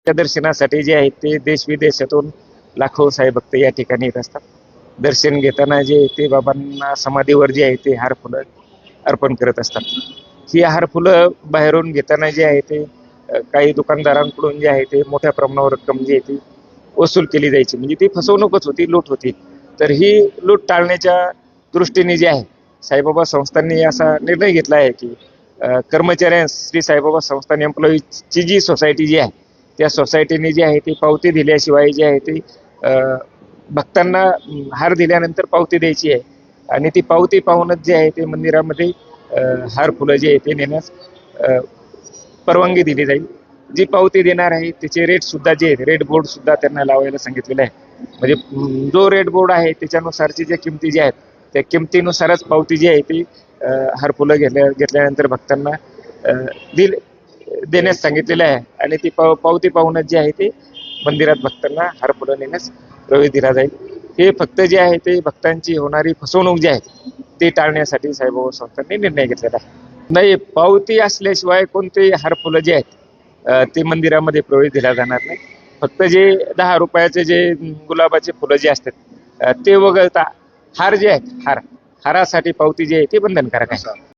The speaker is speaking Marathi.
त्या दर्शनासाठी जे आहे ते देश विदेशातून लाखो साई भक्त या ठिकाणी येत असतात. दर्शन घेताना जे ते बाबांना समाधीवर जे आहे ते हार फुलं अर्पण करत असतात. ही हार फुलं बाहेरून घेताना जे आहे ते काही दुकानदारांकडून जे आहे ते मोठ्या प्रमाणावर रक्कम जी आहे ती वसूल केली जायची, म्हणजे ती फसवणूकच होती, लूट होती. तर ही लूट टाळण्याच्या दृष्टीने जे आहे साईबाबा संस्थांनी असा निर्णय घेतला आहे की कर्मचाऱ्यांस श्री साईबाबा संस्थान एम्प्लॉईची जी सोसायटी जी आहे त्या सोसायटीने जी आहे ती पावती दिल्याशिवाय जे आहे ती भक्तांना हार दिल्यानंतर पावती द्यायची आहे आणि ती पावती पाहूनच जे आहे ते मंदिरामध्ये हार फुलं जे आहे ते नेण्यास परवानगी दिली जाईल. जी पावती देणार आहे त्याचे रेट सुद्धा जे आहेत रेट बोर्ड सुद्धा त्यांना लावायला सांगितलेलं आहे. म्हणजे जो रेट बोर्ड आहे त्याच्यानुसारची ज्या किमती ज्या आहेत त्या किमतीनुसारच पावती जी आहे ती हार फुलं घेतल्यानंतर भक्तांना देण्यास सांगितलेलं आहे आणि ती पावती पाहूनच जे आहे ते मंदिरात भक्तांना हार फुलं नेण्यास प्रवेश दिला जाईल. हे फक्त जे आहे ते भक्तांची होणारी फसवणूक जी आहे ते टाळण्यासाठी साईबाबा संस्थांनी निर्णय घेतलेला आहे. नाही, पावती असल्याशिवाय कोणते हार फुलं जे आहेत ते मंदिरामध्ये प्रवेश दिला जाणार नाही. फक्त जे 10 रुपयाचे जे गुलाबाचे फुलं जे असतात ते वगळता हार जे आहेत हारासाठी पावती जी आहे ती बंधनकारक आहे.